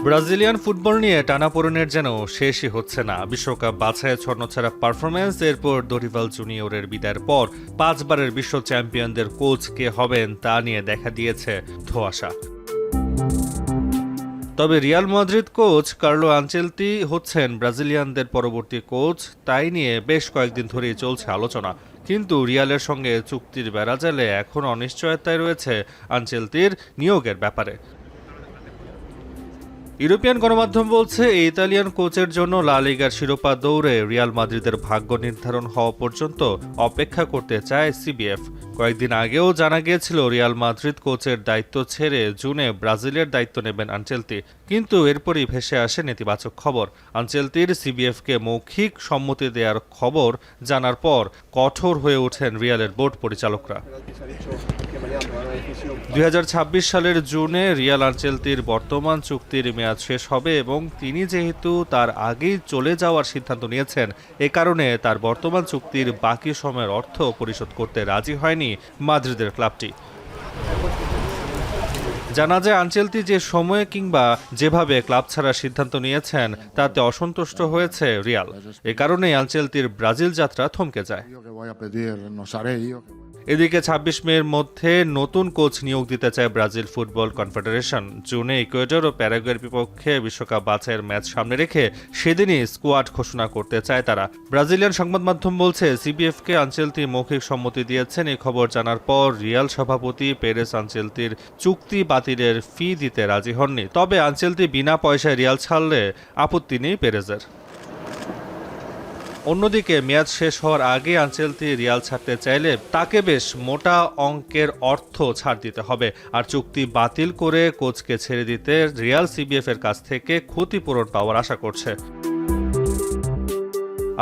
Brazilian football নিয়ে টানাপোড়েনের যেন শেষই হচ্ছে না। বিশ্বকাপ বাছাইয়ে ছন্নছাড়া পারফরম্যান্স, এরপর দরিভাল জুনিয়রের বিদায়ের পর 5 বারের বিশ্ব চ্যাম্পিয়নদের কোচ কে হবেন তা নিয়ে দেখা দিয়েছে ধোঁয়াশা। তবে Real Madrid coach Carlo Ancelotti হচ্ছেন ব্রাজিলিয়ানদের পরবর্তী কোচ, তাই নিয়ে বেশ কয়েকদিন ধরেই চলছে আলোচনা। কিন্তু রিয়ালের সঙ্গে চুক্তির বেড়াজালে এখন অনিশ্চয়তায় রয়েছে আনচেলতির নিয়োগের ব্যাপারে। ইউরোপিয়ান গণমাধ্যম বলছে এই ইতালিয়ান কোচের জন্য লা লিগার শিরোপা দৌড়ে রিয়াল মাদ্রিদের ভাগ্য নির্ধারণ হওয়া পর্যন্ত অপেক্ষা করতে চায় সিবিএফ। কয়েকদিন আগেও জানা গিয়েছিল রিয়াল মাদ্রিদ কোচের দায়িত্ব ছেড়ে জুনে ব্রাজিলের দায়িত্ব নেবেন আনচেলতি, কিন্তু এরপরই ভেসে আসে নেতিবাচক খবর। আনচেলতির সিবিএফকে মৌখিক সম্মতি দেওয়ার খবর জানার পর কঠোর হয়ে ওঠেন রিয়ালের বোর্ড পরিচালকরা। 2026 সালের জুনে রিয়াল আনচেলতির বর্তমান চুক্তির মেয়াদ শেষ হবে এবং তিনি যেহেতু তার আগেই চলে যাওয়ার সিদ্ধান্ত নিয়েছেন, এ কারণে তার বর্তমান চুক্তির বাকি সময়ের অর্থ পরিশোধ করতে রাজি হয়নি মাদ্রিদের ক্লাবটি। জানা যায় আনচেলতি যে সময়ে কিংবা যেভাবে ক্লাব ছাড়ার সিদ্ধান্ত নিয়েছেন তাতে অসন্তুষ্ট হয়েছে রিয়াল। এ কারণেই আনচেলতির ব্রাজিল যাত্রা থমকে যায়। এদিকে 26 মের মধ্যে নতুন কোচ নিয়োগ দিতে চায় ব্রাজিল ফুটবল কনফেডারেশন। জুনে ইকুয়েডর ও প্যারাগুয়ের বিপক্ষে বিশ্বকাপ বাছাইয়ের ম্যাচ সামনে রেখে সেদিনই স্কোয়াড ঘোষণা করতে চায় তারা। ব্রাজিলিয়ান সংবাদ মাধ্যম বলছে সিবিএফকে আনচেলতি মৌখিক সম্মতি দিয়েছেন। এই খবর জানার পর রিয়াল সভাপতি পেরেস আনচেলতির চুক্তি বাতিলের ফি দিতে রাজি হননি। তবে আনচেলতি বিনা পয়সায় রিয়াল ছাড়লে আপত্তি নেই পেরেজের। অন্যদিকে মেয়াদ শেষ হওয়ার আগে আনচেলতি রিয়াল ছাড়তে চাইলে তাকে বেশ মোটা অঙ্কের অর্থ ছাড় দিতে হবে। আর চুক্তি বাতিল করে কোচকে ছেড়ে দিতে রিয়াল সিবিএফ এর কাছ থেকে ক্ষতিপূরণ পাওয়ার আশা করছে।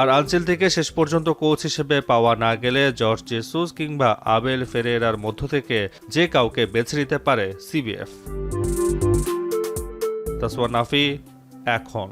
আর আনচেলতিকে শেষ পর্যন্ত কোচ হিসেবে পাওয়া না গেলে জর্জ জেসুস কিংবা আবেল ফেরেরার মধ্য থেকে যে কাউকে বেছে নিতে পারে সিবিএফ। তাসওয়া নাফি, এখন।